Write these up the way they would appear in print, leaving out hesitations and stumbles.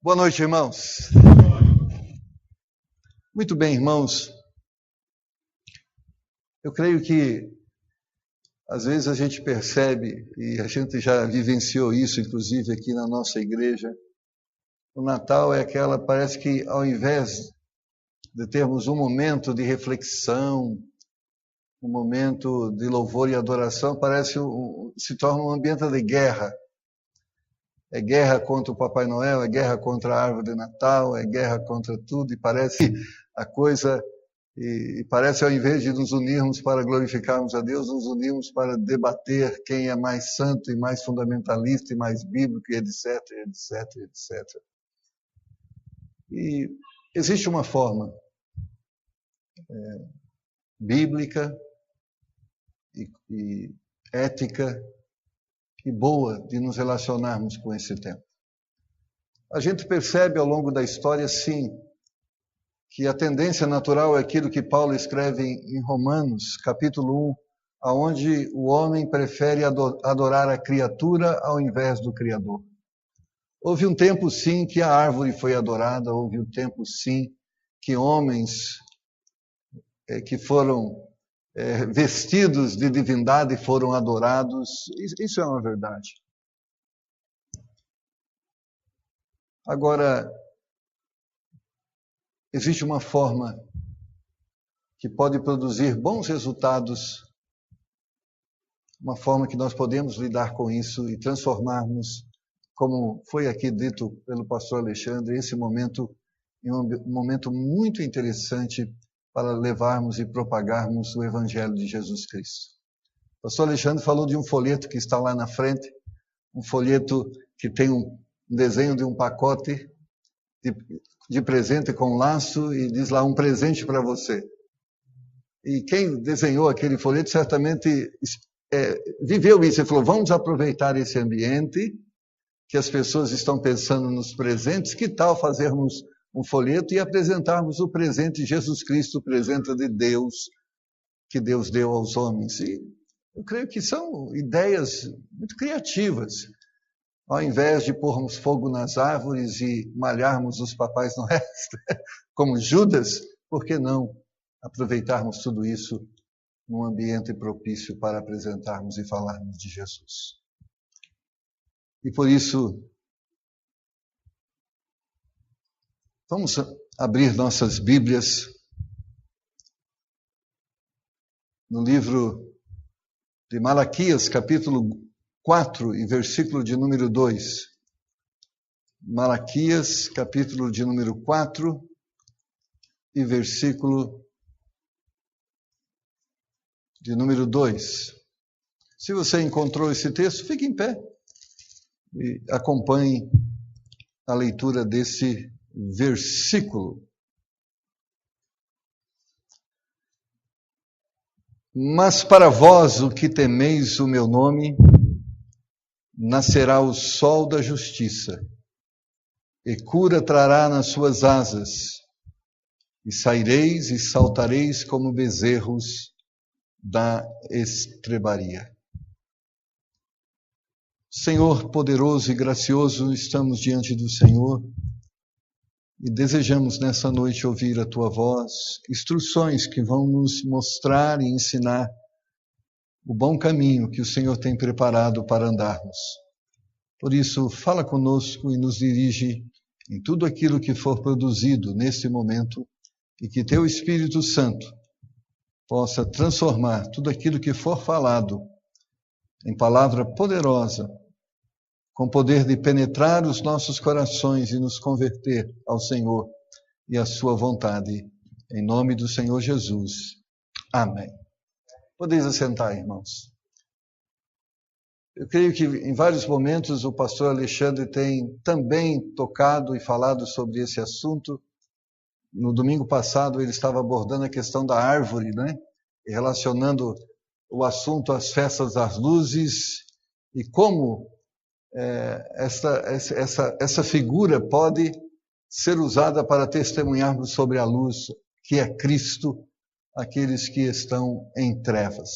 Boa noite, irmãos. Muito bem, irmãos. Eu creio que às vezes a gente percebe, e a gente já vivenciou isso, inclusive aqui na nossa igreja, o Natal é aquela, parece que ao invés de termos um momento de reflexão, um momento de louvor e adoração, se torna um ambiente de guerra. É guerra contra o Papai Noel, é guerra contra a árvore de Natal, é guerra contra tudo, e parece a coisa, e parece ao invés de nos unirmos para glorificarmos a Deus, nos unirmos para debater quem é mais santo e mais fundamentalista e mais bíblico, e etc, etc, etc. E existe uma forma bíblica e ética e boa de nos relacionarmos com esse tempo. A gente percebe ao longo da história, sim, que a tendência natural é aquilo que Paulo escreve em Romanos, capítulo 1, aonde o homem prefere adorar a criatura ao invés do Criador. Houve um tempo, sim, que a árvore foi adorada, houve um tempo, sim, que homens que foram vestidos de divindade foram adorados. Isso é uma verdade. Agora, existe uma forma que pode produzir bons resultados, uma forma que nós podemos lidar com isso e transformarmos, como foi aqui dito pelo pastor Alexandre, esse momento em um momento muito interessante para levarmos e propagarmos o Evangelho de Jesus Cristo. O pastor Alexandre falou de um folheto que está lá na frente, um folheto que tem um desenho de um pacote de presente com laço e diz lá, um presente para você. E quem desenhou aquele folheto certamente viveu isso. Ele falou, vamos aproveitar esse ambiente que as pessoas estão pensando nos presentes, que tal fazermos um folheto e apresentarmos o presente de Jesus Cristo, o presente de Deus, que Deus deu aos homens. E eu creio que são ideias muito criativas. Ao invés de pormos fogo nas árvores e malharmos os papais noéis, como Judas, por que não aproveitarmos tudo isso num ambiente propício para apresentarmos e falarmos de Jesus? E por isso, vamos abrir nossas Bíblias no livro de Malaquias, capítulo 4 e versículo de número 2. Malaquias, capítulo de número 4 e versículo de número 2. Se você encontrou esse texto, fique em pé e acompanhe a leitura desse versículo. Mas para vós, o que temeis o meu nome, nascerá o sol da justiça, e cura trará nas suas asas, e saireis e saltareis como bezerros da estrebaria. Senhor poderoso e gracioso, estamos diante do Senhor e desejamos nessa noite ouvir a Tua voz, instruções que vão nos mostrar e ensinar o bom caminho que o Senhor tem preparado para andarmos. Por isso, fala conosco e nos dirige em tudo aquilo que for produzido neste momento e que Teu Espírito Santo possa transformar tudo aquilo que for falado em palavra poderosa, com poder de penetrar os nossos corações e nos converter ao Senhor e à sua vontade. Em nome do Senhor Jesus. Amém. Podeis assentar, irmãos. Eu creio que em vários momentos o pastor Alexandre tem também tocado e falado sobre esse assunto. No domingo passado ele estava abordando a questão da árvore, né? E relacionando o assunto às festas das luzes e como essa figura pode ser usada para testemunharmos sobre a luz que é Cristo, aqueles que estão em trevas.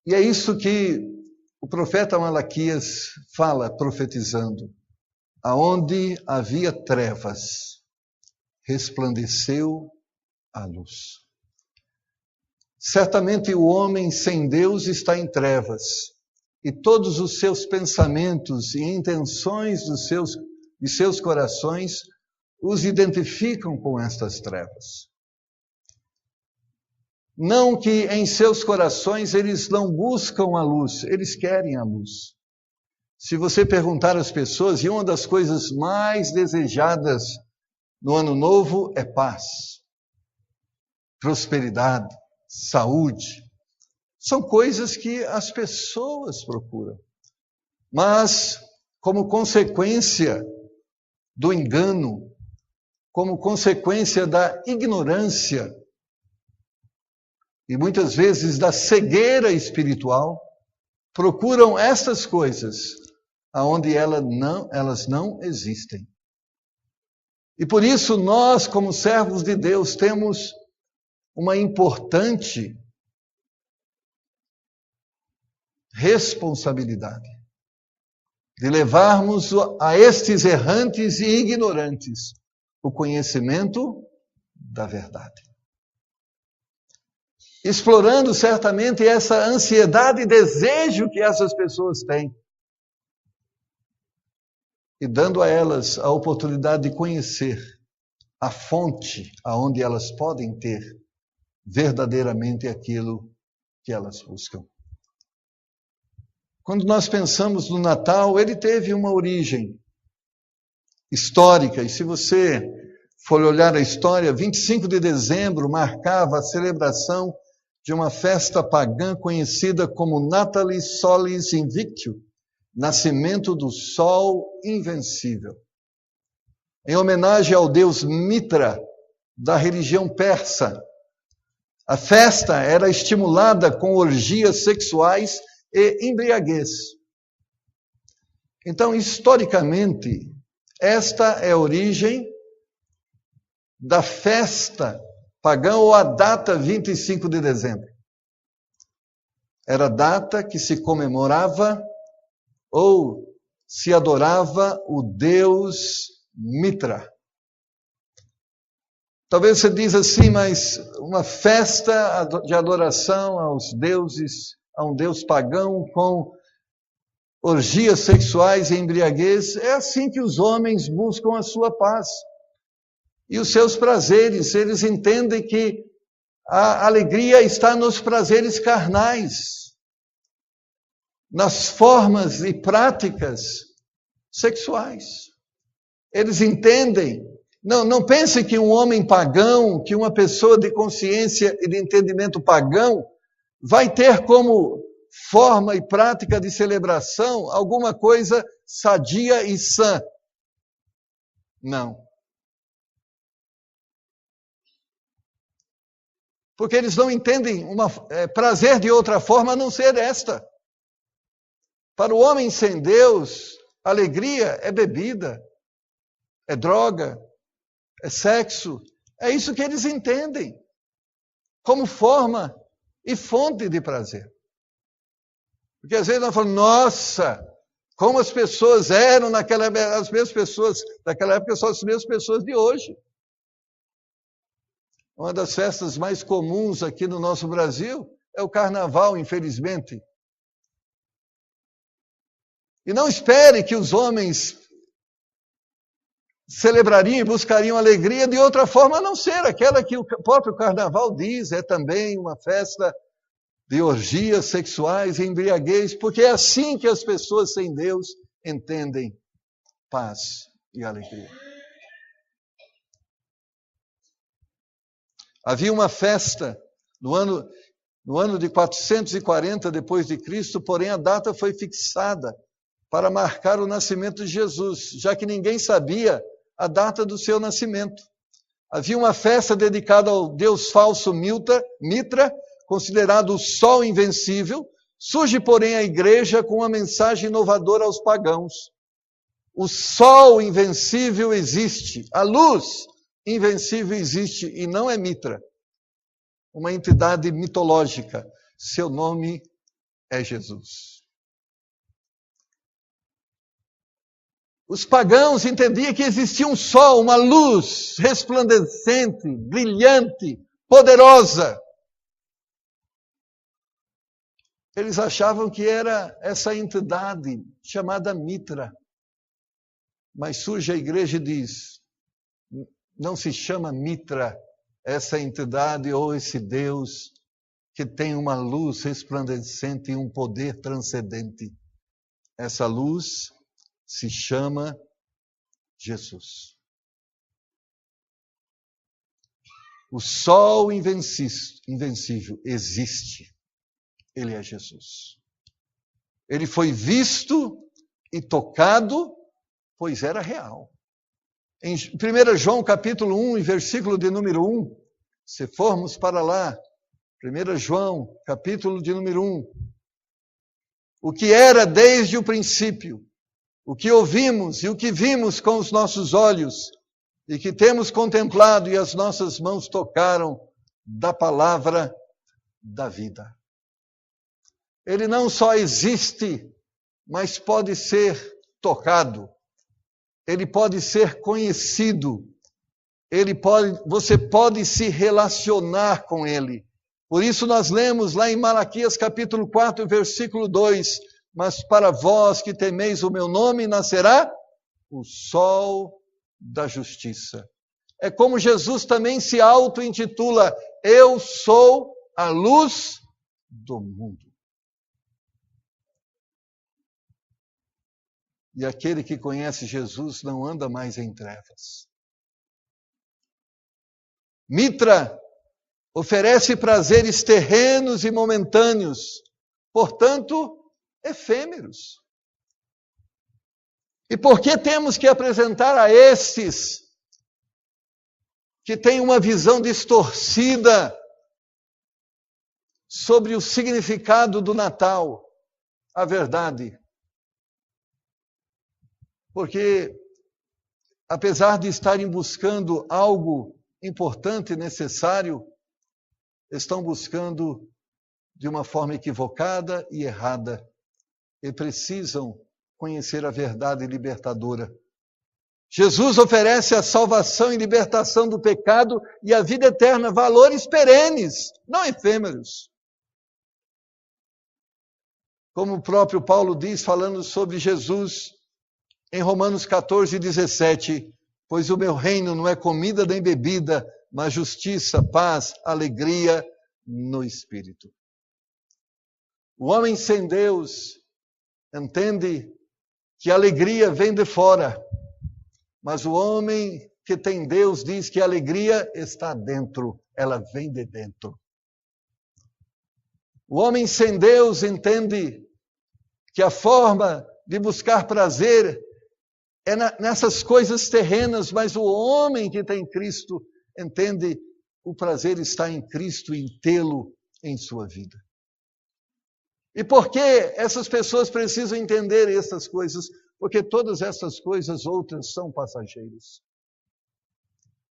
E é isso que o profeta Malaquias fala, profetizando: aonde havia trevas, resplandeceu a luz. Certamente o homem sem Deus está em trevas, e todos os seus pensamentos e intenções de seus corações os identificam com estas trevas. Não que em seus corações eles não buscam a luz, eles querem a luz. Se você perguntar às pessoas, e uma das coisas mais desejadas no ano novo é paz, prosperidade, saúde. São coisas que as pessoas procuram. Mas, como consequência do engano, como consequência da ignorância, e muitas vezes da cegueira espiritual, procuram essas coisas aonde elas não existem. E por isso nós, como servos de Deus, temos uma importante responsabilidade de levarmos a estes errantes e ignorantes o conhecimento da verdade. Explorando certamente essa ansiedade e desejo que essas pessoas têm. E dando a elas a oportunidade de conhecer a fonte aonde elas podem ter verdadeiramente aquilo que elas buscam. Quando nós pensamos no Natal, ele teve uma origem histórica. E se você for olhar a história, 25 de dezembro marcava a celebração de uma festa pagã conhecida como Natalis Solis Invictio, nascimento do Sol Invencível. Em homenagem ao deus Mitra, da religião persa, a festa era estimulada com orgias sexuais e embriaguez. Então, historicamente, esta é a origem da festa pagã, ou a data 25 de dezembro. Era a data que se comemorava ou se adorava o deus Mitra. Talvez você diz assim, mas uma festa de adoração aos deuses, a um deus pagão com orgias sexuais e embriaguez, é assim que os homens buscam a sua paz e os seus prazeres. Eles entendem que a alegria está nos prazeres carnais, nas formas e práticas sexuais. Eles entendem. Não pense que um homem pagão, que uma pessoa de consciência e de entendimento pagão vai ter como forma e prática de celebração alguma coisa sadia e sã. Não. Porque eles não entendem prazer de outra forma a não ser esta. Para o homem sem Deus, alegria é bebida, é droga, é sexo. É isso que eles entendem como forma e fonte de prazer. Porque às vezes nós falamos, nossa, como as pessoas eram naquela época, as mesmas pessoas daquela época são as mesmas pessoas de hoje. Uma das festas mais comuns aqui no nosso Brasil é o carnaval, infelizmente. E não espere que os homens celebrariam e buscariam alegria de outra forma, a não ser aquela que o próprio carnaval diz, é também uma festa de orgias sexuais e embriaguez, porque é assim que as pessoas sem Deus entendem paz e alegria. Havia uma festa no ano de 440 depois de Cristo, porém a data foi fixada para marcar o nascimento de Jesus, já que ninguém sabia a data do seu nascimento. Havia uma festa dedicada ao deus falso Mitra, considerado o Sol Invencível. Surge, porém, a igreja com uma mensagem inovadora aos pagãos. O Sol Invencível existe, a luz invencível existe e não é Mitra, uma entidade mitológica. Seu nome é Jesus. Os pagãos entendiam que existia um sol, uma luz resplandecente, brilhante, poderosa. Eles achavam que era essa entidade chamada Mitra. Mas surge a igreja e diz, não se chama Mitra essa entidade ou esse Deus que tem uma luz resplandecente e um poder transcendente. Essa luz se chama Jesus. O sol invencível existe. Ele é Jesus. Ele foi visto e tocado, pois era real. Em 1 João capítulo 1, versículo de número 1, se formos para lá, 1 João capítulo de número 1, o que era desde o princípio, o que ouvimos e o que vimos com os nossos olhos, e que temos contemplado e as nossas mãos tocaram da palavra da vida. Ele não só existe, mas pode ser tocado. Ele pode ser conhecido. Você pode se relacionar com ele. Por isso nós lemos lá em Malaquias capítulo 4, versículo 2, mas para vós que temeis o meu nome nascerá o sol da justiça. É como Jesus também se auto-intitula, eu sou a luz do mundo. E aquele que conhece Jesus não anda mais em trevas. Mitra oferece prazeres terrenos e momentâneos, portanto, efêmeros. E por que temos que apresentar a estes que têm uma visão distorcida sobre o significado do Natal a verdade? Porque, apesar de estarem buscando algo importante e necessário, estão buscando de uma forma equivocada e errada. E precisam conhecer a verdade libertadora. Jesus oferece a salvação e libertação do pecado e a vida eterna, valores perenes, não efêmeros. Como o próprio Paulo diz, falando sobre Jesus, em Romanos 14, 17, pois o meu reino não é comida nem bebida, mas justiça, paz, alegria no Espírito. O homem sem Deus entende que a alegria vem de fora, mas o homem que tem Deus diz que a alegria está dentro, ela vem de dentro. O homem sem Deus entende que a forma de buscar prazer é nessas coisas terrenas, mas o homem que tem Cristo entende o prazer está em Cristo e em tê-lo em sua vida. E por que essas pessoas precisam entender essas coisas? Porque todas essas coisas outras são passageiras.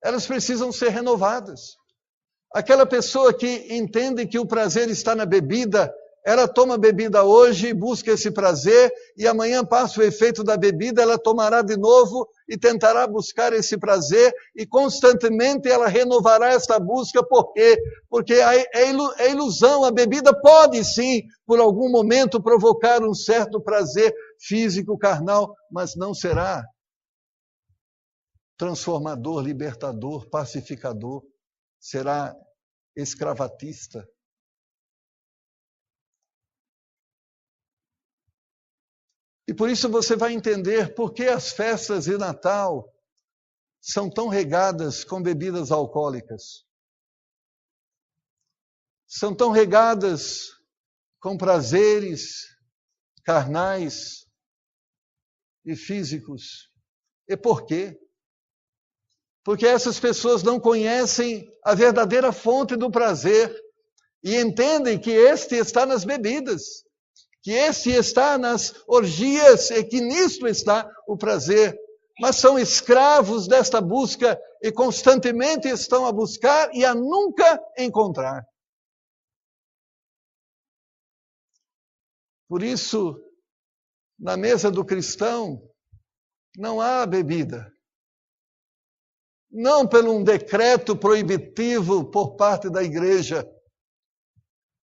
Elas precisam ser renovadas. Aquela pessoa que entende que o prazer está na bebida, ela toma bebida hoje, busca esse prazer, e amanhã passa o efeito da bebida, ela tomará de novo e tentará buscar esse prazer, e constantemente ela renovará essa busca. Por quê? Porque é ilusão, a bebida pode sim, por algum momento, provocar um certo prazer físico, carnal, mas não será transformador, libertador, pacificador, será escravatista. E por isso você vai entender por que as festas de Natal são tão regadas com bebidas alcoólicas. São tão regadas com prazeres carnais e físicos. E por quê? Porque essas pessoas não conhecem a verdadeira fonte do prazer e entendem que este está nas bebidas, que este está nas orgias e que nisto está o prazer. Mas são escravos desta busca e constantemente estão a buscar e a nunca encontrar. Por isso, na mesa do cristão, Não há bebida. Não por um decreto proibitivo por parte da igreja.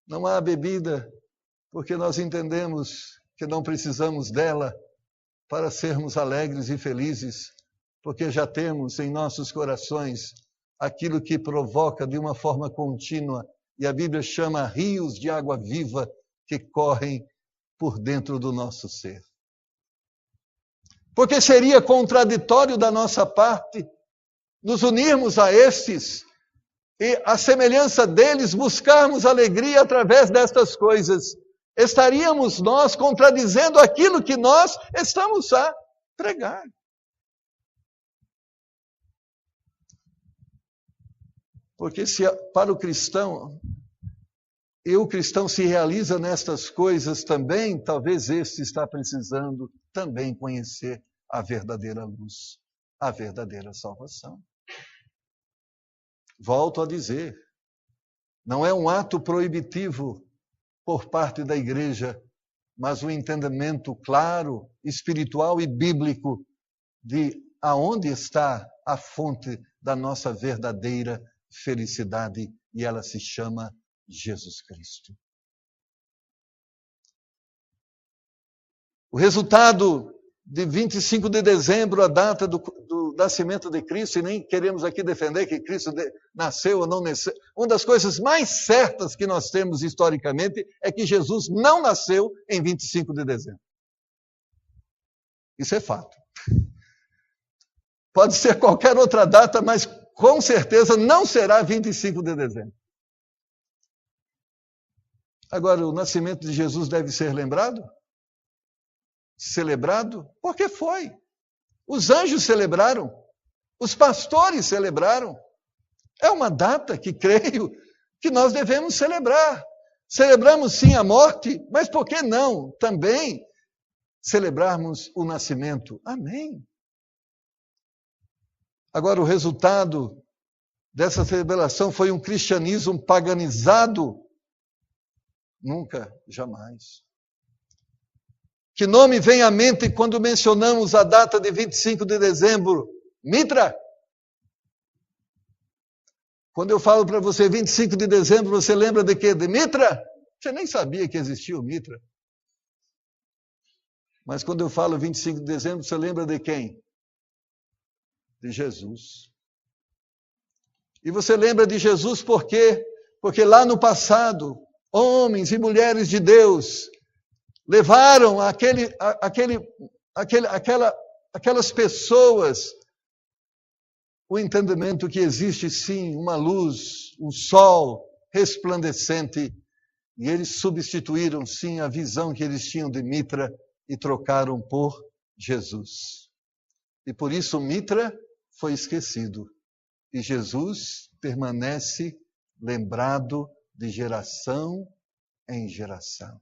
Não há bebida porque nós entendemos que não precisamos dela para sermos alegres e felizes, porque já temos em nossos corações aquilo que provoca de uma forma contínua, e a Bíblia chama rios de água viva que correm por dentro do nosso ser. Porque seria contraditório da nossa parte nos unirmos a estes e, à semelhança deles, buscarmos alegria através destas coisas. Estaríamos nós contradizendo aquilo que nós estamos a pregar. Porque se para o cristão, e o cristão se realiza nestas coisas também, talvez este está precisando também conhecer a verdadeira luz, a verdadeira salvação. Volto a dizer, não é um ato proibitivo por parte da igreja, mas um entendimento claro, espiritual e bíblico de aonde está a fonte da nossa verdadeira felicidade, e ela se chama Jesus Cristo. O resultado de 25 de dezembro, a data do nascimento de Cristo, e nem queremos aqui defender que Cristo nasceu ou não nasceu. Uma das coisas mais certas que nós temos historicamente é que Jesus não nasceu em 25 de dezembro. Isso é fato. Pode ser qualquer outra data, mas com certeza não será 25 de dezembro. Agora, o nascimento de Jesus deve ser lembrado? Celebrado? Porque foi. Os anjos celebraram, os pastores celebraram. É uma data que creio que nós devemos celebrar. Celebramos sim a morte, mas por que não também celebrarmos o nascimento? Amém. Agora, o resultado dessa celebração foi um cristianismo paganizado? Nunca, jamais. Que nome vem à mente quando mencionamos a data de 25 de dezembro? Mitra. Quando eu falo para você 25 de dezembro, você lembra de quê? De Mitra? Você nem sabia que existia o Mitra. Mas quando eu falo 25 de dezembro, você lembra de quem? De Jesus. E você lembra de Jesus por quê? Porque lá no passado, homens e mulheres de Deus levaram aquelas pessoas o entendimento que existe sim uma luz, um sol resplandecente, e eles substituíram sim a visão que eles tinham de Mitra e trocaram por Jesus. E por isso Mitra foi esquecido e Jesus permanece lembrado de geração em geração.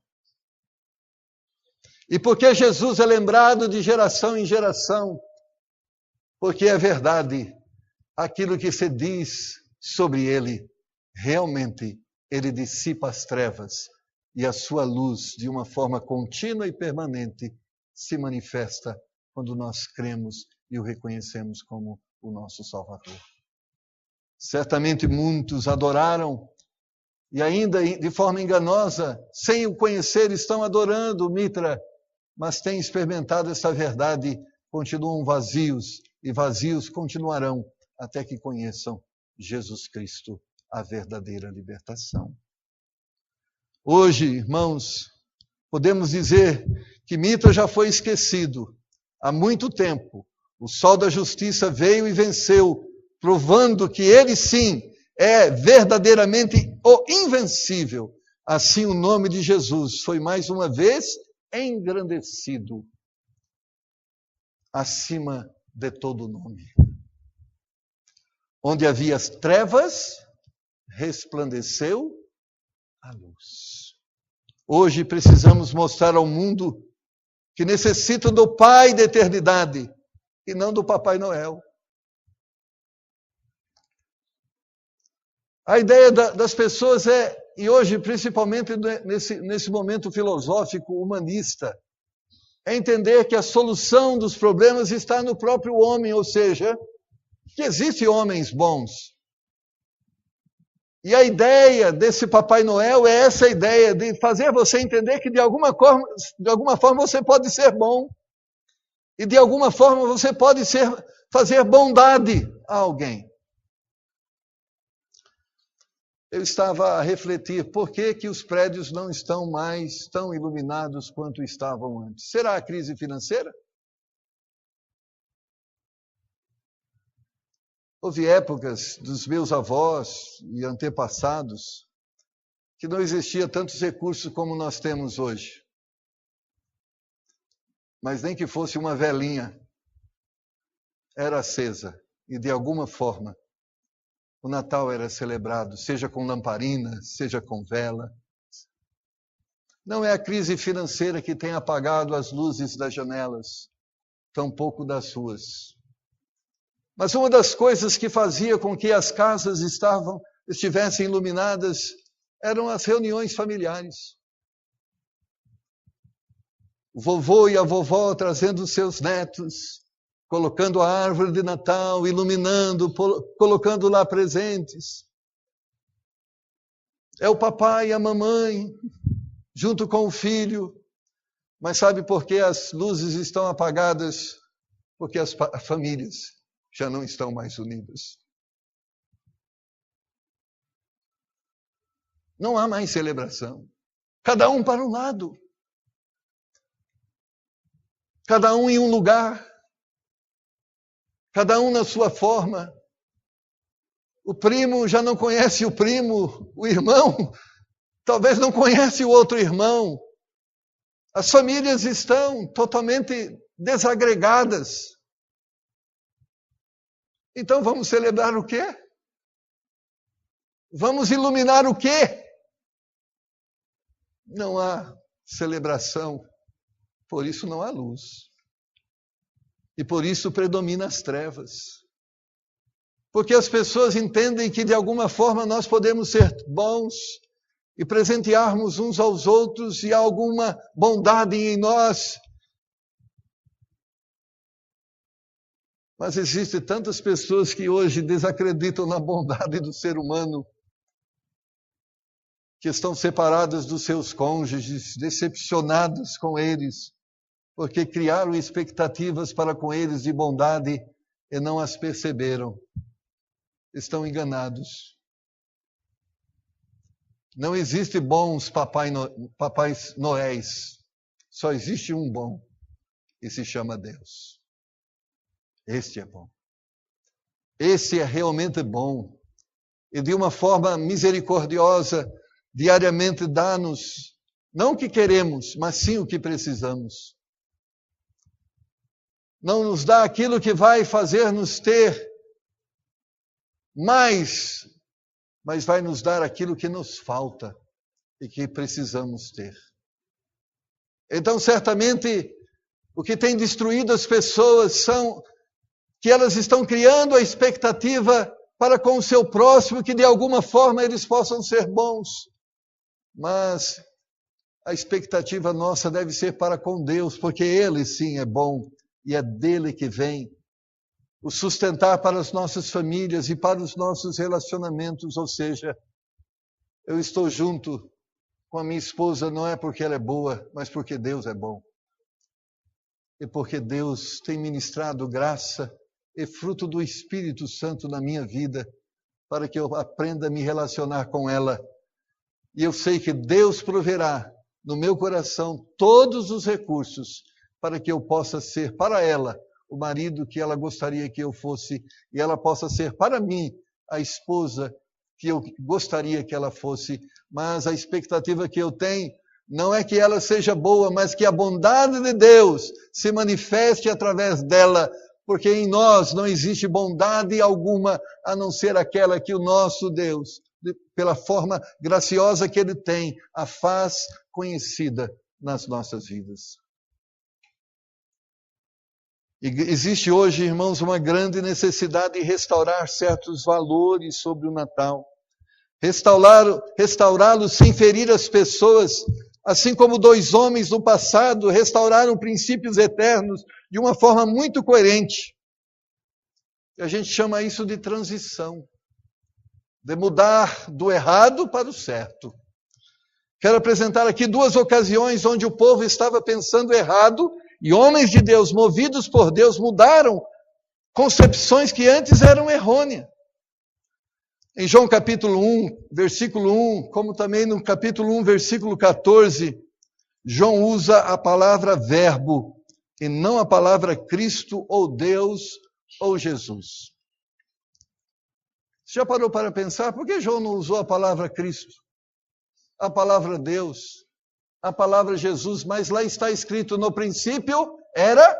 E por que Jesus é lembrado de geração em geração? Porque é verdade, aquilo que se diz sobre ele, realmente ele dissipa as trevas e a sua luz, de uma forma contínua e permanente, se manifesta quando nós cremos e o reconhecemos como o nosso Salvador. Certamente muitos adoraram e ainda de forma enganosa, sem o conhecer, estão adorando o Mitra, mas têm experimentado essa verdade, continuam vazios e vazios continuarão até que conheçam Jesus Cristo, a verdadeira libertação. Hoje, irmãos, podemos dizer que Mitra já foi esquecido há muito tempo. O sol da justiça veio e venceu, provando que ele sim é verdadeiramente o invencível. Assim o nome de Jesus foi mais uma vez engrandecido acima de todo nome. Onde havia as trevas, resplandeceu a luz. Hoje precisamos mostrar ao mundo que necessita do Pai da eternidade e não do Papai Noel. A ideia das pessoas é, e hoje principalmente nesse momento filosófico humanista, é entender que a solução dos problemas está no próprio homem, ou seja, que existem homens bons. E a ideia desse Papai Noel é essa ideia de fazer você entender que de alguma forma você pode ser bom. E de alguma forma você pode fazer bondade a alguém. Eu estava a refletir por que os prédios não estão mais tão iluminados quanto estavam antes. Será a crise financeira? Houve épocas dos meus avós e antepassados que não existia tantos recursos como nós temos hoje. Mas nem que fosse uma velinha, era acesa. E de alguma forma, o Natal era celebrado, seja com lamparina, seja com vela. Não é a crise financeira que tem apagado as luzes das janelas, tampouco das ruas. Mas uma das coisas que fazia com que as casas estivessem iluminadas eram as reuniões familiares. O vovô e a vovó trazendo os seus netos, colocando a árvore de Natal, iluminando, colocando lá presentes. É o papai e a mamãe, junto com o filho. Mas sabe por que as luzes estão apagadas? Porque as famílias já não estão mais unidas. Não há mais celebração. Cada um para um lado. Cada um em um lugar. Cada um na sua forma. O primo já não conhece o primo, o irmão talvez não conhece o outro irmão. As famílias estão totalmente desagregadas. Então vamos celebrar o quê? Vamos iluminar o quê? Não há celebração, por isso não há luz. E por isso predomina as trevas. Porque as pessoas entendem que de alguma forma nós podemos ser bons e presentearmos uns aos outros e há alguma bondade em nós. Mas existem tantas pessoas que hoje desacreditam na bondade do ser humano, que estão separadas dos seus cônjuges, decepcionadas com eles, porque criaram expectativas para com eles de bondade e não as perceberam. Estão enganados. Não existe bons papais noéis. Só existe um bom e se chama Deus. Este é bom. Esse é realmente bom. E de uma forma misericordiosa, diariamente dá-nos, não o que queremos, mas sim o que precisamos. Não nos dá aquilo que vai fazer-nos ter mais, mas vai nos dar aquilo que nos falta e que precisamos ter. Então, certamente, o que tem destruído as pessoas são que elas estão criando a expectativa para com o seu próximo, que de alguma forma eles possam ser bons. Mas a expectativa nossa deve ser para com Deus, porque Ele sim é bom e é dele que vem o sustentar para as nossas famílias e para os nossos relacionamentos. Ou seja, eu estou junto com a minha esposa não é porque ela é boa, mas porque Deus é bom. E porque Deus tem ministrado graça e fruto do Espírito Santo na minha vida, para que eu aprenda a me relacionar com ela. E eu sei que Deus proverá no meu coração todos os recursos para que eu possa ser para ela o marido que ela gostaria que eu fosse, e ela possa ser para mim a esposa que eu gostaria que ela fosse. Mas a expectativa que eu tenho não é que ela seja boa, mas que a bondade de Deus se manifeste através dela, porque em nós não existe bondade alguma a não ser aquela que o nosso Deus, pela forma graciosa que Ele tem, a faz conhecida nas nossas vidas. E existe hoje, irmãos, uma grande necessidade de restaurar certos valores sobre o Natal. Restaurá-lo sem ferir as pessoas, Assim como dois homens no passado restauraram princípios eternos de uma forma muito coerente. E a gente chama isso de transição, de mudar do errado para o certo. Quero apresentar aqui duas ocasiões onde o povo estava pensando errado e homens de Deus, movidos por Deus, mudaram concepções que antes eram errôneas. Em João capítulo 1, versículo 1, como também no capítulo 1, versículo 14, João usa a palavra verbo e não a palavra Cristo ou Deus ou Jesus. Você já parou para pensar por que João não usou a palavra Cristo, a palavra Deus, a palavra Jesus, mas lá está escrito no princípio era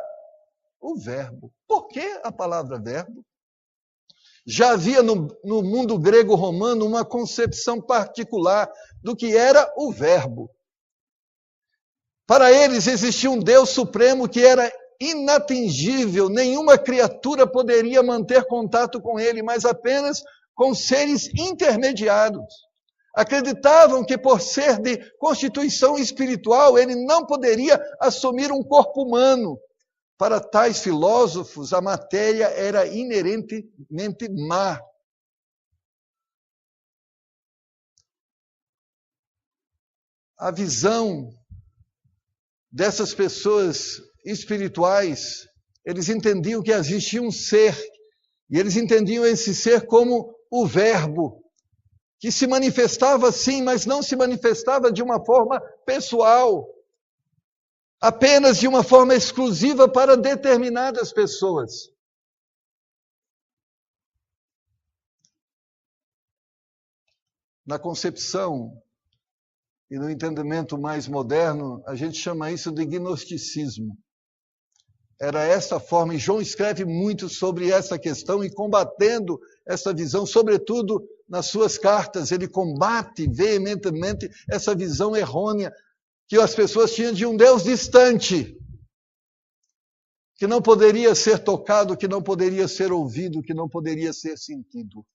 o verbo. Por que a palavra verbo? Já havia no mundo grego-romano uma concepção particular do que era o verbo. Para eles existia um Deus supremo que era inatingível, nenhuma criatura poderia manter contato com ele, mas apenas com seres intermediários. Acreditavam que por ser de constituição espiritual, ele não poderia assumir um corpo humano. Para tais filósofos, a matéria era inerentemente má. A visão dessas pessoas espirituais, eles entendiam que existia um ser, e eles entendiam esse ser como o verbo, que se manifestava sim, mas não se manifestava de uma forma pessoal, apenas de uma forma exclusiva para determinadas pessoas. Na concepção e no entendimento mais moderno, a gente chama isso de gnosticismo. Era essa forma, e João escreve muito sobre essa questão e combatendo essa visão, sobretudo nas suas cartas, ele combate veementemente essa visão errônea que as pessoas tinham de um Deus distante, que não poderia ser tocado, que não poderia ser ouvido, que não poderia ser sentido.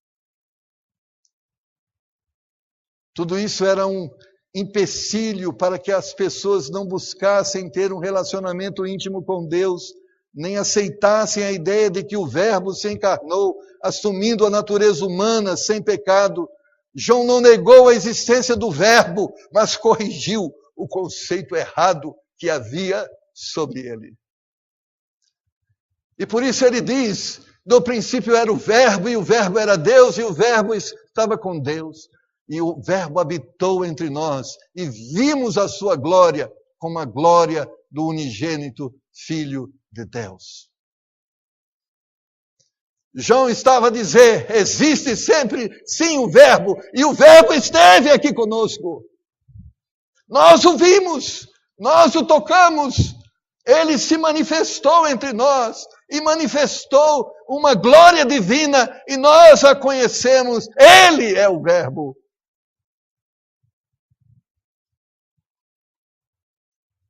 Tudo isso era um empecilho para que as pessoas não buscassem ter um relacionamento íntimo com Deus, nem aceitassem a ideia de que o Verbo se encarnou, assumindo a natureza humana sem pecado. João não negou a existência do Verbo, mas corrigiu o conceito errado que havia sobre ele. E por isso ele diz, no princípio era o Verbo, e o Verbo era Deus, e o Verbo estava com Deus. E o Verbo habitou entre nós, e vimos a sua glória, como a glória do unigênito Filho de Deus. João estava a dizer, existe sempre, sim, o Verbo, e o Verbo esteve aqui conosco. Nós o vimos, nós o tocamos, ele se manifestou entre nós, e manifestou uma glória divina, e nós a conhecemos, ele é o Verbo.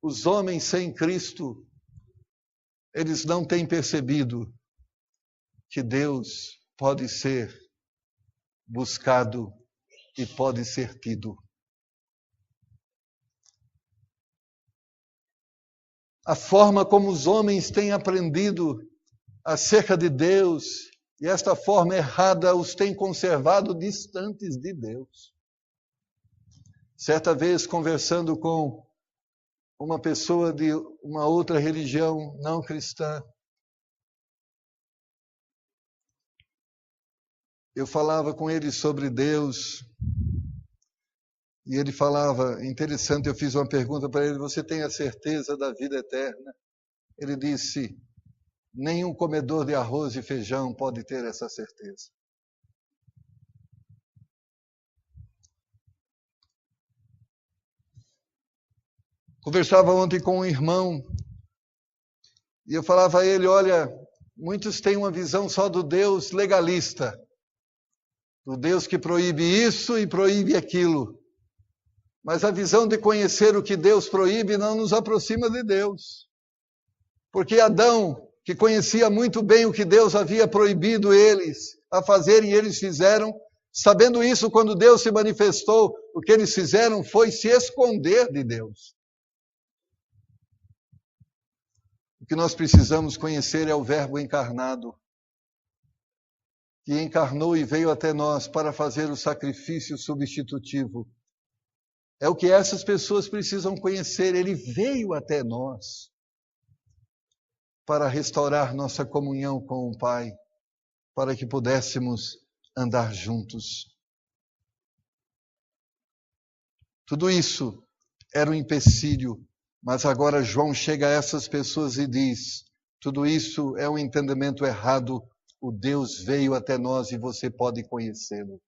Os homens sem Cristo, eles não têm percebido que Deus pode ser buscado e pode ser tido. A forma como os homens têm aprendido acerca de Deus, e esta forma errada os tem conservado distantes de Deus. Certa vez, conversando com uma pessoa de uma outra religião não cristã, eu falava com ele sobre Deus, e ele falava, interessante, eu fiz uma pergunta para ele, você tem a certeza da vida eterna? Ele disse, nenhum comedor de arroz e feijão pode ter essa certeza. Conversava ontem com um irmão, e eu falava a ele, olha, muitos têm uma visão só do Deus legalista, do Deus que proíbe isso e proíbe aquilo. Mas a visão de conhecer o que Deus proíbe não nos aproxima de Deus. Porque Adão, que conhecia muito bem o que Deus havia proibido eles a fazerem, e eles fizeram, Sabendo isso, quando Deus se manifestou, o que eles fizeram foi se esconder de Deus. O que nós precisamos conhecer é o Verbo encarnado, que encarnou e veio até nós para fazer o sacrifício substitutivo. É o que essas pessoas precisam conhecer. Ele veio até nós para restaurar nossa comunhão com o Pai, para que pudéssemos andar juntos. Tudo isso era um empecilho, mas agora João chega a essas pessoas e diz: tudo isso é um entendimento errado. O Deus veio até nós e você pode conhecê-lo.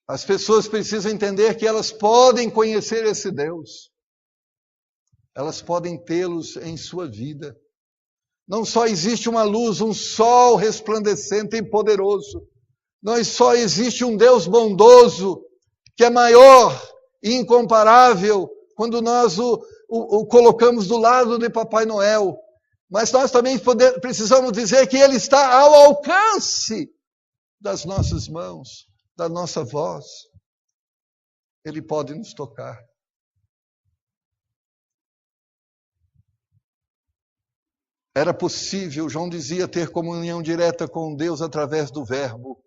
As pessoas precisam entender que elas podem conhecer esse Deus. Elas podem tê-los em sua vida. Não só existe uma luz, um sol resplandecente e poderoso. Não só existe um Deus bondoso, que é maior e incomparável quando nós o colocamos do lado de Papai Noel. Mas nós também precisamos dizer que Ele está ao alcance das nossas mãos, da nossa voz. Ele pode nos tocar. Era possível, João dizia, ter comunhão direta com Deus através do Verbo.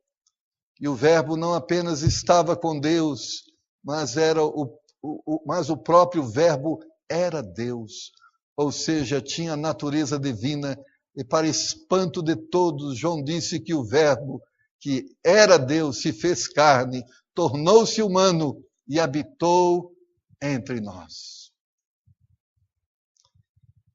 E o Verbo não apenas estava com Deus, mas o próprio Verbo era Deus. Ou seja, tinha a natureza divina. E para espanto de todos, João disse que o Verbo, que era Deus, se fez carne, tornou-se humano e habitou entre nós.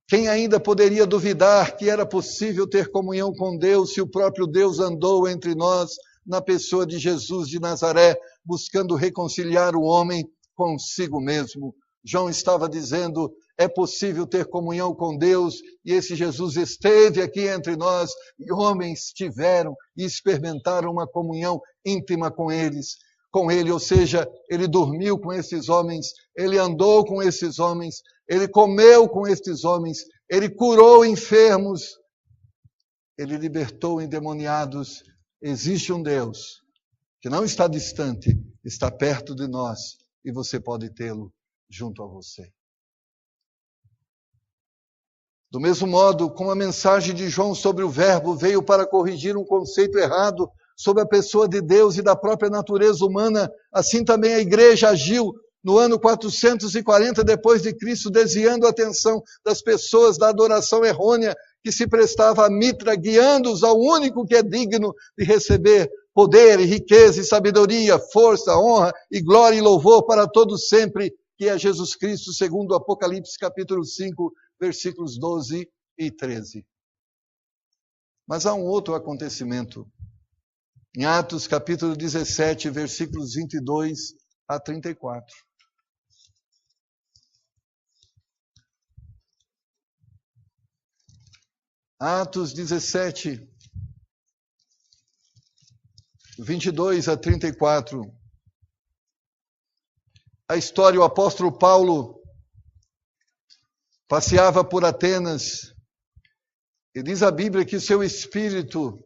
Quem ainda poderia duvidar que era possível ter comunhão com Deus se o próprio Deus andou entre nós na pessoa de Jesus de Nazaré, buscando reconciliar o homem consigo mesmo? João estava dizendo: é possível ter comunhão com Deus, e esse Jesus esteve aqui entre nós, e homens tiveram e experimentaram uma comunhão íntima com ele, ou seja, ele dormiu com esses homens, ele andou com esses homens, ele comeu com esses homens, ele curou enfermos, ele libertou endemoniados. Existe um Deus que não está distante, está perto de nós, e você pode tê-lo junto a você. Do mesmo modo, como a mensagem de João sobre o Verbo veio para corrigir um conceito errado sobre a pessoa de Deus e da própria natureza humana, assim também a igreja agiu no ano 440 depois de Cristo, desviando a atenção das pessoas da adoração errônea que se prestava a Mitra, guiando-os ao único que é digno de receber poder, e riqueza, e sabedoria, força, honra e glória e louvor para todos sempre, que é Jesus Cristo, segundo o Apocalipse capítulo 5, versículos 12 e 13. Mas há um outro acontecimento. Em Atos capítulo 17, versículos 22 a 34. Atos 17, 22 a 34. A história, o apóstolo Paulo passeava por Atenas e diz a Bíblia que seu espírito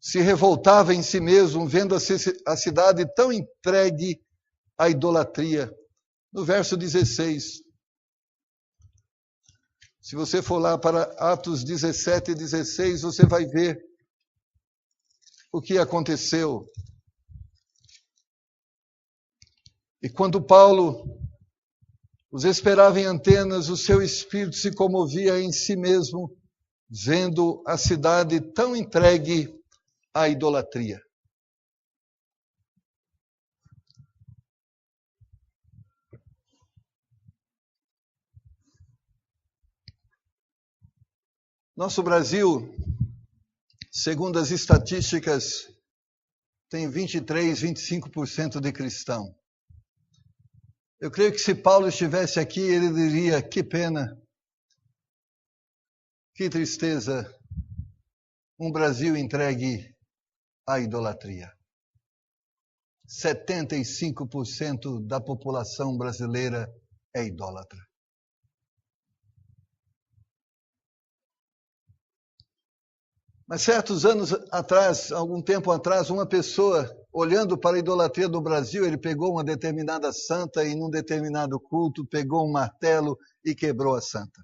se revoltava em si mesmo, vendo a cidade tão entregue à idolatria. No verso 16. Se você for lá para Atos 17 e 16, você vai ver o que aconteceu. E quando Paulo os esperava em Atenas, o seu espírito se comovia em si mesmo, vendo a cidade tão entregue à idolatria. Nosso Brasil, segundo as estatísticas, tem 23, 25% de cristão. Eu creio que se Paulo estivesse aqui, ele diria: que pena, que tristeza, um Brasil entregue à idolatria. 75% da população brasileira é idólatra. Mas certos anos atrás, algum tempo atrás, uma pessoa, olhando para a idolatria do Brasil, ele pegou uma determinada santa e num determinado culto, pegou um martelo e quebrou a santa.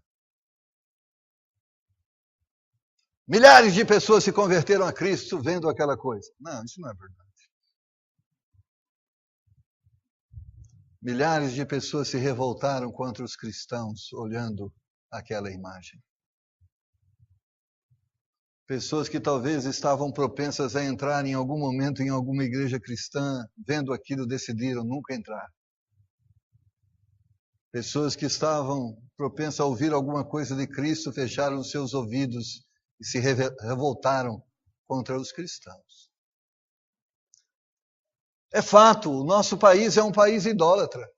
Milhares de pessoas se converteram a Cristo vendo aquela coisa. Não, isso não é verdade. Milhares de pessoas se revoltaram contra os cristãos olhando aquela imagem. Pessoas que talvez estavam propensas a entrar em algum momento em alguma igreja cristã, vendo aquilo, decidiram nunca entrar. Pessoas que estavam propensas a ouvir alguma coisa de Cristo, fecharam os seus ouvidos e se revoltaram contra os cristãos. É fato, o nosso país é um país idólatra.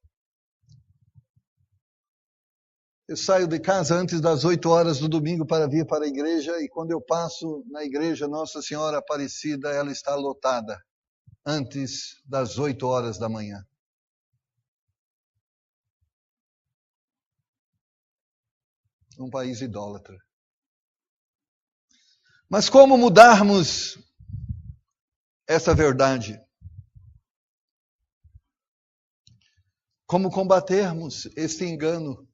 Eu saio de casa antes das 8 horas do domingo para vir para a igreja e quando eu passo na igreja Nossa Senhora Aparecida, ela está lotada antes das 8 horas da manhã. Um país idólatra. Mas como mudarmos essa verdade? Como combatermos este engano?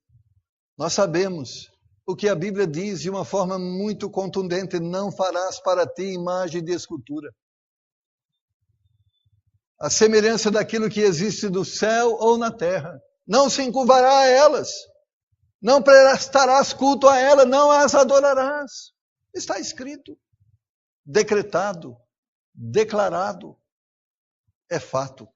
Nós sabemos o que a Bíblia diz de uma forma muito contundente: não farás para ti imagem de escultura. A semelhança daquilo que existe no céu ou na terra. Não se encurvará a elas. Não prestarás culto a elas, não as adorarás. Está escrito, decretado, declarado. É fato.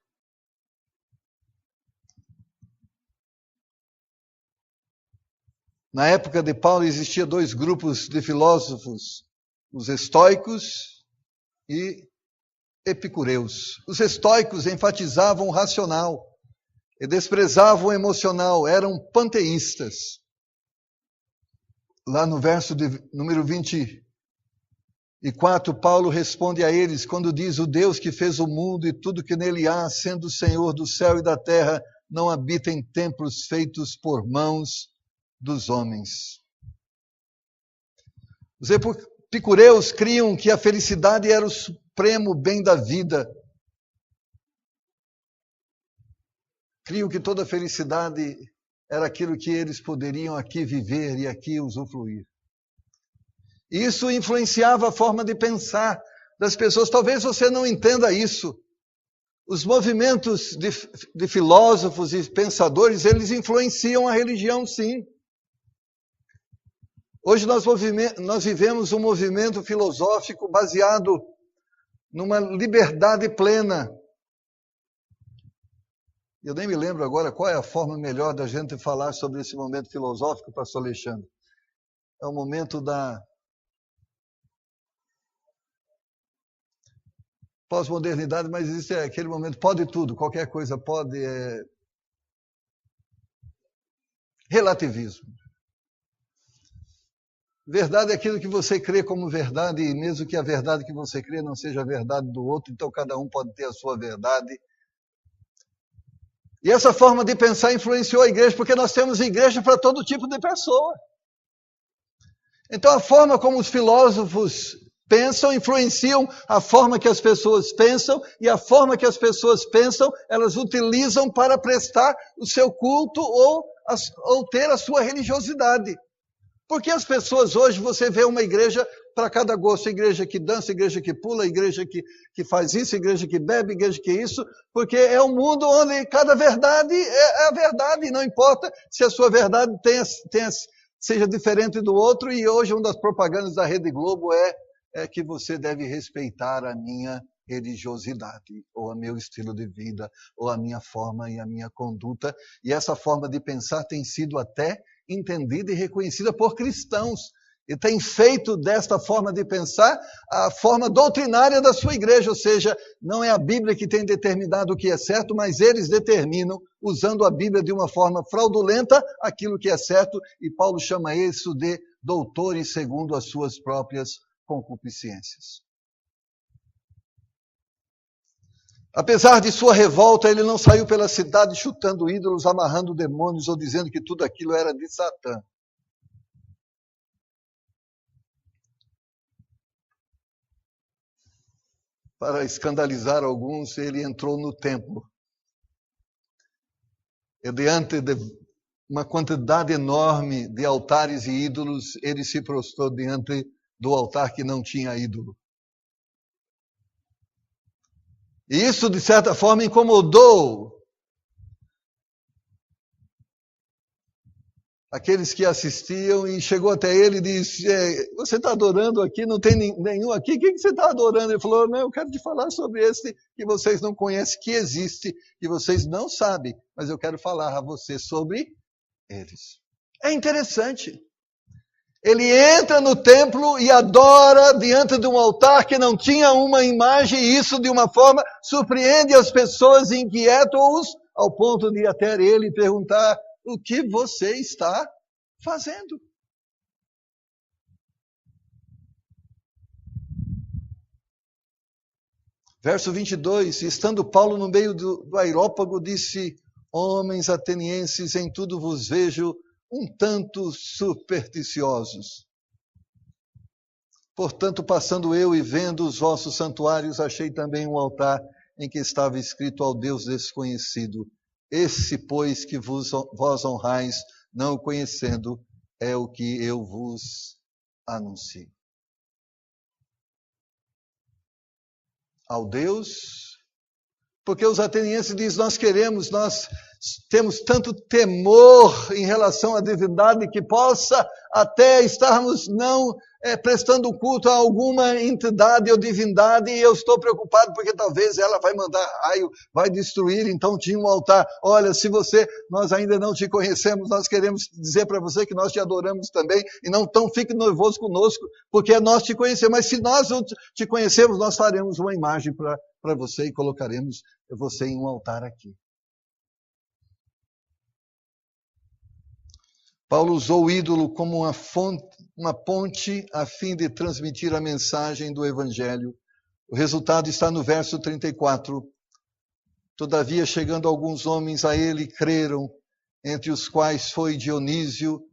Na época de Paulo existia 2 grupos de filósofos, os estoicos e epicureus. Os estoicos enfatizavam o racional e desprezavam o emocional, eram panteístas. Lá no verso de número 24, Paulo responde a eles quando diz: o Deus que fez o mundo e tudo que nele há, sendo o Senhor do céu e da terra, não habita em templos feitos por mãos dos homens. Os epicureus criam que a felicidade era o supremo bem da vida. Criam que toda felicidade era aquilo que eles poderiam aqui viver e aqui usufruir. Isso influenciava a forma de pensar das pessoas. Talvez você não entenda isso. Os movimentos de filósofos e pensadores, eles influenciam a religião, sim. Hoje nós vivemos um movimento filosófico baseado numa liberdade plena. Eu nem me lembro agora qual é a forma melhor da gente falar sobre esse momento filosófico, pastor Alexandre. É o momento da pós-modernidade, mas existe aquele momento, pode tudo, qualquer coisa pode, relativismo. Verdade é aquilo que você crê como verdade, e mesmo que a verdade que você crê não seja a verdade do outro, então cada um pode ter a sua verdade. E essa forma de pensar influenciou a igreja, porque nós temos igreja para todo tipo de pessoa. Então a forma como os filósofos pensam influenciam a forma que as pessoas pensam, e a forma que as pessoas pensam, elas utilizam para prestar o seu culto ou ter a sua religiosidade. Porque as pessoas hoje, você vê uma igreja para cada gosto, igreja que dança, igreja que pula, igreja que faz isso, igreja que bebe, igreja que isso, porque é um mundo onde cada verdade é a verdade, não importa se a sua verdade seja diferente do outro, e hoje uma das propagandas da Rede Globo é que você deve respeitar a minha religiosidade, ou o meu estilo de vida, ou a minha forma e a minha conduta, e essa forma de pensar tem sido até entendida e reconhecida por cristãos, e tem feito desta forma de pensar a forma doutrinária da sua igreja, ou seja, não é a Bíblia que tem determinado o que é certo, mas eles determinam, usando a Bíblia de uma forma fraudulenta, aquilo que é certo, e Paulo chama isso de doutores segundo as suas próprias concupiscências. Apesar de sua revolta, ele não saiu pela cidade chutando ídolos, amarrando demônios ou dizendo que tudo aquilo era de Satã. para escandalizar alguns, ele entrou no templo. E diante de uma quantidade enorme de altares e ídolos, ele se prostrou diante do altar que não tinha ídolo. E isso, de certa forma, incomodou aqueles que assistiam, e chegou até ele e disse: você está adorando aqui? Não tem nenhum aqui? O que você está adorando? Ele falou: não, eu quero te falar sobre esse que vocês não conhecem, que existe, que vocês não sabem, mas eu quero falar a você sobre eles. É interessante. Ele entra no templo e adora diante de um altar que não tinha uma imagem, e isso de uma forma surpreende as pessoas, inquieta-os, ao ponto de ir até ele e perguntar: o que você está fazendo? Verso 22, estando Paulo no meio do aerópago, disse: homens atenienses, em tudo vos vejo um tanto supersticiosos. Portanto, passando eu e vendo os vossos santuários, achei também um altar em que estava escrito ao Deus desconhecido. Esse, pois, que vós honrais, não o conhecendo, é o que eu vos anuncio. Ao Deus, porque os atenienses dizem: nós temos tanto temor em relação à divindade que possa até estarmos não prestando culto a alguma entidade ou divindade, e eu estou preocupado porque talvez ela vai mandar raio, vai destruir. Então tinha um altar. Olha, se nós ainda não te conhecemos, nós queremos dizer para você que nós te adoramos também, e não fique nervoso conosco, porque nós te conhecemos, mas se nós não te conhecemos, nós faremos uma imagem para você e colocaremos você em um altar aqui. Paulo usou o ídolo como uma ponte a fim de transmitir a mensagem do Evangelho. O resultado está no verso 34. Todavia, chegando alguns homens a ele, creram, entre os quais foi Dionísio,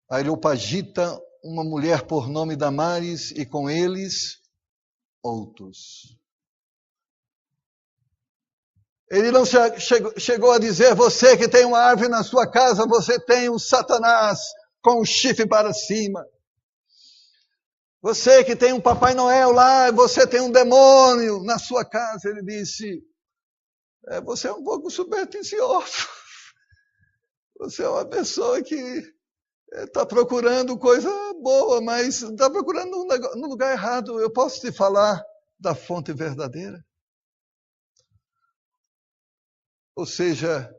Areopagita, uma mulher por nome Damaris, e com eles outros. Ele não chegou a dizer: você que tem uma árvore na sua casa, você tem um Satanás com um chifre para cima. Você que tem um Papai Noel lá, você tem um demônio na sua casa. Ele disse: você é um pouco supersticioso. Você é uma pessoa que está procurando coisa boa, mas está procurando no lugar errado. Eu posso te falar da fonte verdadeira? Ou seja,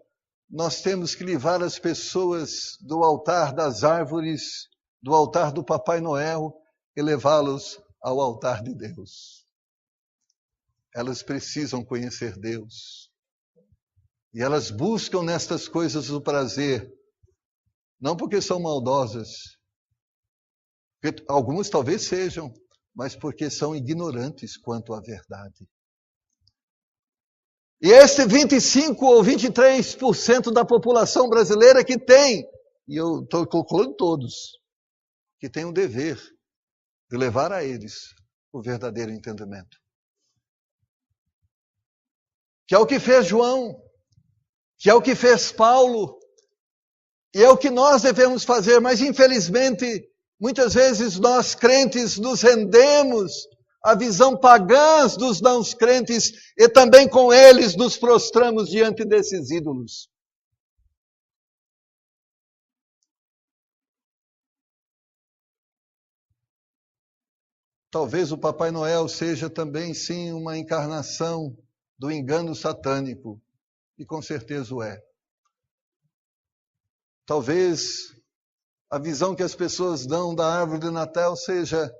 nós temos que livrar as pessoas do altar das árvores, do altar do Papai Noel, e levá-los ao altar de Deus. Elas precisam conhecer Deus. E elas buscam nestas coisas o prazer, não porque são maldosas, porque algumas talvez sejam, mas porque são ignorantes quanto à verdade. E esse 25 ou 23% da população brasileira que tem, e eu estou colocando todos, que tem o dever de levar a eles o verdadeiro entendimento. Que é o que fez João, que é o que fez Paulo, e é o que nós devemos fazer, mas infelizmente, muitas vezes nós crentes nos rendemos a visão pagã dos não crentes, e também com eles nos prostramos diante desses ídolos. Talvez o Papai Noel seja também, sim, uma encarnação do engano satânico, e com certeza o é. Talvez a visão que as pessoas dão da árvore de Natal seja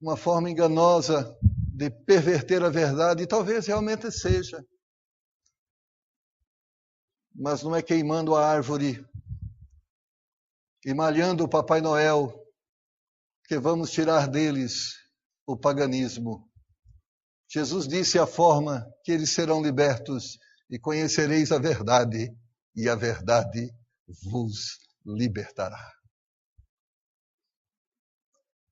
uma forma enganosa de perverter a verdade, e talvez realmente seja. Mas não é queimando a árvore e malhando o Papai Noel que vamos tirar deles o paganismo. Jesus disse a forma que eles serão libertos: e conhecereis a verdade, e a verdade vos libertará.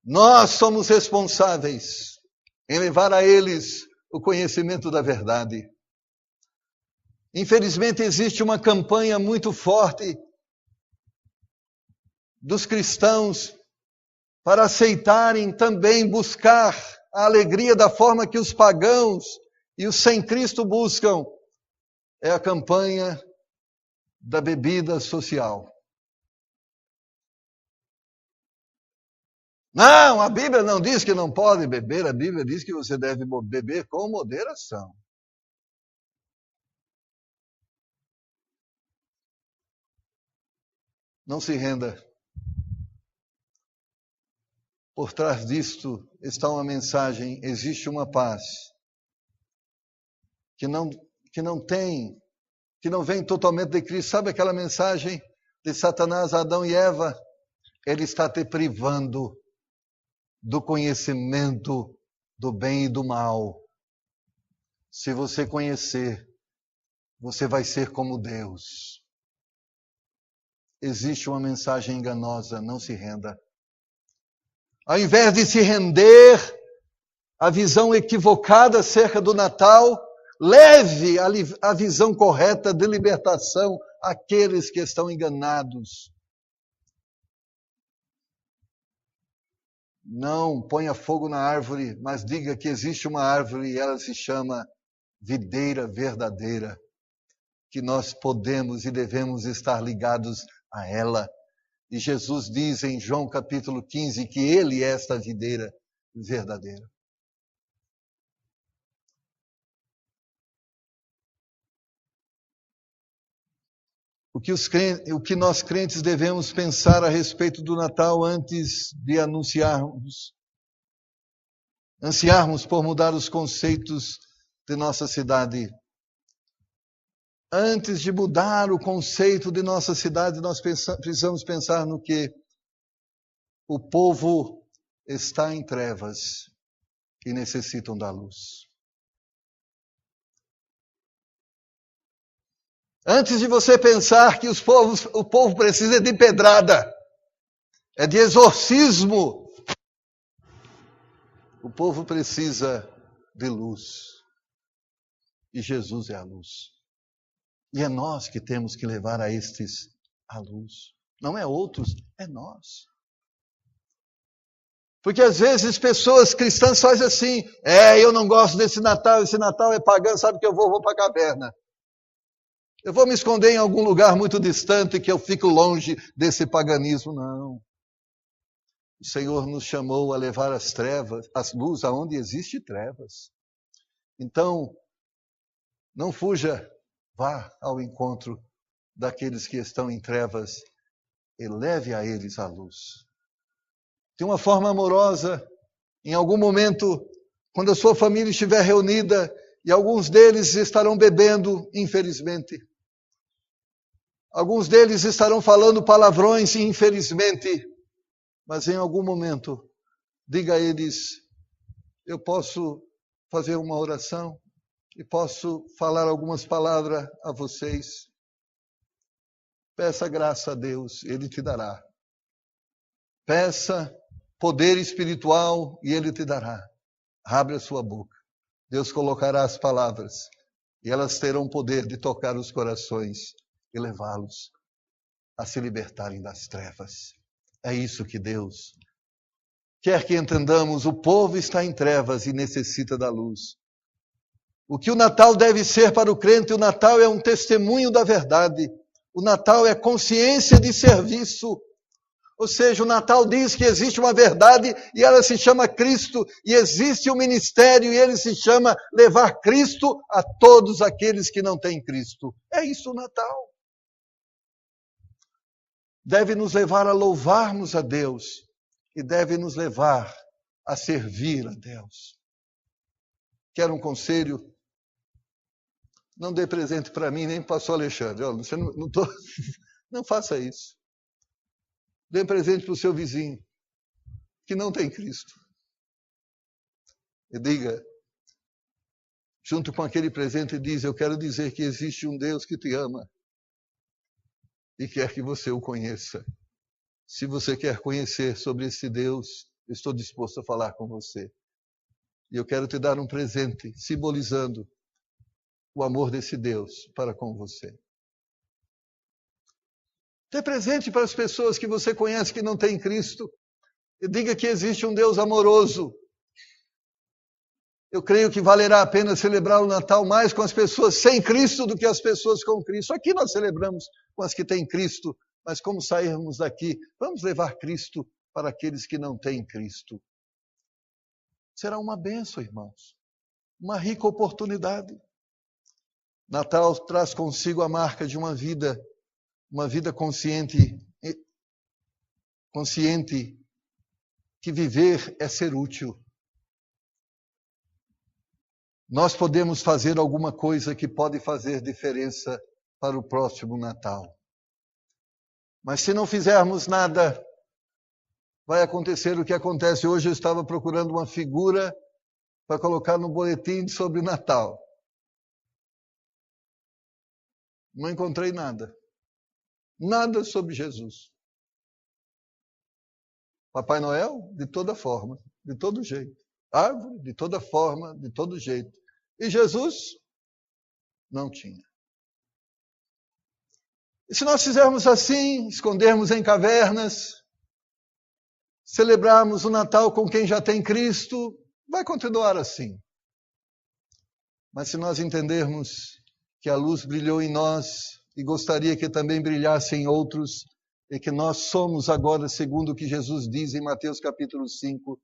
Nós somos responsáveis em levar a eles o conhecimento da verdade. Infelizmente, existe uma campanha muito forte dos cristãos para aceitarem também buscar a alegria da forma que os pagãos e os sem Cristo buscam. É a campanha da bebida social. Não, a Bíblia não diz que não pode beber, a Bíblia diz que você deve beber com moderação. Não se renda. Por trás disto está uma mensagem, existe uma paz que não vem totalmente de Cristo. Sabe aquela mensagem de Satanás a Adão e Eva? Ele está te privando do conhecimento do bem e do mal. Se você conhecer, você vai ser como Deus. Existe uma mensagem enganosa, não se renda. Ao invés de se render à visão equivocada acerca do Natal, leve a visão correta de libertação àqueles que estão enganados. Não ponha fogo na árvore, mas diga que existe uma árvore e ela se chama videira verdadeira, que nós podemos e devemos estar ligados a ela. E Jesus diz em João capítulo 15 que Ele é esta videira verdadeira. O que nós crentes devemos pensar a respeito do Natal antes de ansiarmos por mudar os conceitos de nossa cidade. Antes de mudar o conceito de nossa cidade, nós precisamos pensar no que o povo está em trevas e necessitam da luz. Antes de você pensar que o povo precisa de pedrada, é de exorcismo, o povo precisa de luz. E Jesus é a luz. E é nós que temos que levar a estes a luz. Não é outros, é nós. Porque às vezes pessoas cristãs fazem assim, eu não gosto desse Natal, esse Natal é pagão, sabe que eu vou para a caverna. Eu vou me esconder em algum lugar muito distante que eu fico longe desse paganismo. Não. O Senhor nos chamou a levar as trevas, as luzes aonde existe trevas. Então, não fuja, vá ao encontro daqueles que estão em trevas e leve a eles a luz. De uma forma amorosa, em algum momento, quando a sua família estiver reunida, e alguns deles estarão bebendo, infelizmente. Alguns deles estarão falando palavrões, infelizmente. Mas em algum momento, diga a eles, eu posso fazer uma oração e posso falar algumas palavras a vocês. Peça graça a Deus, Ele te dará. Peça poder espiritual e Ele te dará. Abre a sua boca. Deus colocará as palavras e elas terão poder de tocar os corações e levá-los a se libertarem das trevas. É isso que Deus quer que entendamos. O povo está em trevas e necessita da luz. O que o Natal deve ser para o crente? O Natal é um testemunho da verdade. O Natal é consciência de serviço. Ou seja, o Natal diz que existe uma verdade e ela se chama Cristo. E existe um ministério e ele se chama levar Cristo a todos aqueles que não têm Cristo. É isso o Natal. Deve nos levar a louvarmos a Deus e deve nos levar a servir a Deus. Quer um conselho? Não dê presente para mim nem para o pastor Alexandre. Olha, você não faça isso. Dê presente para o seu vizinho que não tem Cristo. E diga, junto com aquele presente, diz, eu quero dizer que existe um Deus que te ama e quer que você o conheça. Se você quer conhecer sobre esse Deus, estou disposto a falar com você. E eu quero te dar um presente simbolizando o amor desse Deus para com você. Dê presente para as pessoas que você conhece que não têm Cristo. E diga que existe um Deus amoroso. Eu creio que valerá a pena celebrar o Natal mais com as pessoas sem Cristo do que as pessoas com Cristo. Aqui nós celebramos com as que têm Cristo, mas como sairmos daqui, vamos levar Cristo para aqueles que não têm Cristo. Será uma bênção, irmãos. Uma rica oportunidade. Natal traz consigo a marca de uma vida consciente que viver é ser útil. Nós podemos fazer alguma coisa que pode fazer diferença para o próximo Natal. Mas se não fizermos nada, vai acontecer o que acontece. Hoje eu estava procurando uma figura para colocar no boletim sobre o Natal. Não encontrei nada. Nada sobre Jesus. Papai Noel, de toda forma, de todo jeito. Árvore, de toda forma, de todo jeito. E Jesus, não tinha. E se nós fizermos assim, escondermos em cavernas, celebrarmos o Natal com quem já tem Cristo, vai continuar assim. Mas se nós entendermos que a luz brilhou em nós e gostaria que também brilhasse em outros, e que nós somos agora, segundo o que Jesus diz em Mateus capítulo 5,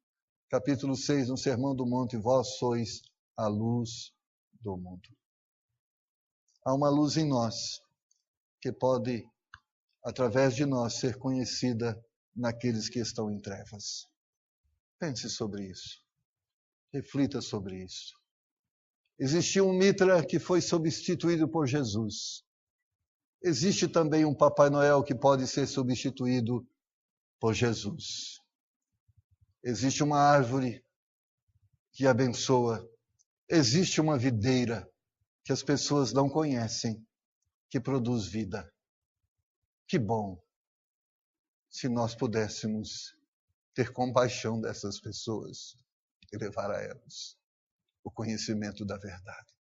capítulo 6, no Sermão do Monte, vós sois a luz do mundo. Há uma luz em nós que pode, através de nós, ser conhecida naqueles que estão em trevas. Pense sobre isso. Reflita sobre isso. Existiu um Mitra que foi substituído por Jesus. Existe também um Papai Noel que pode ser substituído por Jesus. Existe uma árvore que abençoa. Existe uma videira que as pessoas não conhecem, que produz vida. Que bom se nós pudéssemos ter compaixão dessas pessoas e levar a elas o conhecimento da verdade.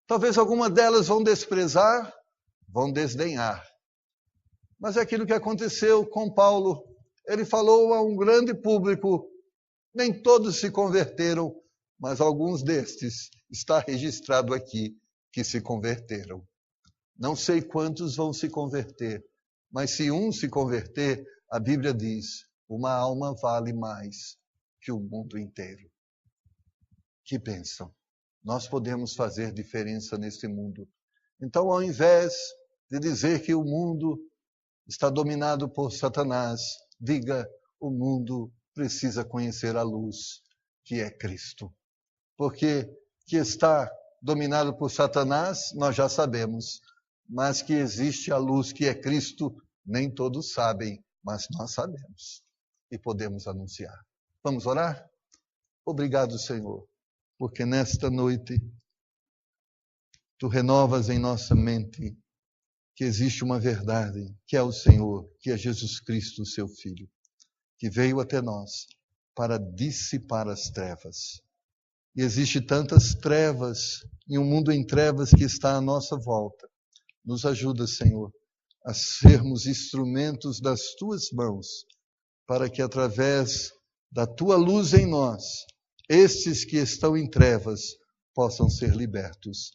Talvez algumas delas vão desprezar, vão desdenhar. Mas é aquilo que aconteceu com Paulo. Ele falou a um grande público, nem todos se converteram, mas alguns destes está registrado aqui que se converteram. Não sei quantos vão se converter, mas se um se converter, a Bíblia diz, uma alma vale mais que o mundo inteiro. Que bênção! Nós podemos fazer diferença neste mundo. Então, ao invés de dizer que o mundo está dominado por Satanás, diga, o mundo precisa conhecer a luz, que é Cristo. Porque que está dominado por Satanás, nós já sabemos. Mas que existe a luz, que é Cristo, nem todos sabem, mas nós sabemos. E podemos anunciar. Vamos orar? Obrigado, Senhor, porque nesta noite Tu renovas em nossa mente que existe uma verdade, que é o Senhor, que é Jesus Cristo, seu Filho, que veio até nós para dissipar as trevas. E existe tantas trevas, e um mundo em trevas que está à nossa volta. Nos ajuda, Senhor, a sermos instrumentos das Tuas mãos, para que através da Tua luz em nós, estes que estão em trevas possam ser libertos.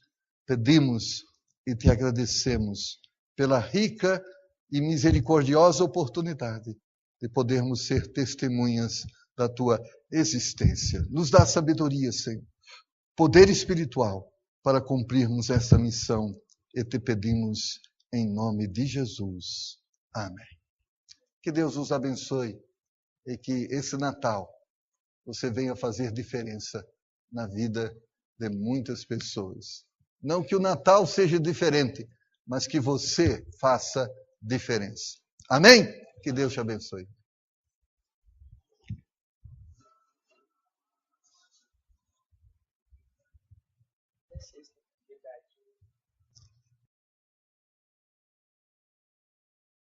Pedimos e Te agradecemos pela rica e misericordiosa oportunidade de podermos ser testemunhas da Tua existência. Nos dá sabedoria, Senhor, poder espiritual para cumprirmos essa missão e Te pedimos em nome de Jesus. Amém. Que Deus nos abençoe e que esse Natal você venha fazer diferença na vida de muitas pessoas. Não que o Natal seja diferente, mas que você faça diferença. Amém? Que Deus te abençoe.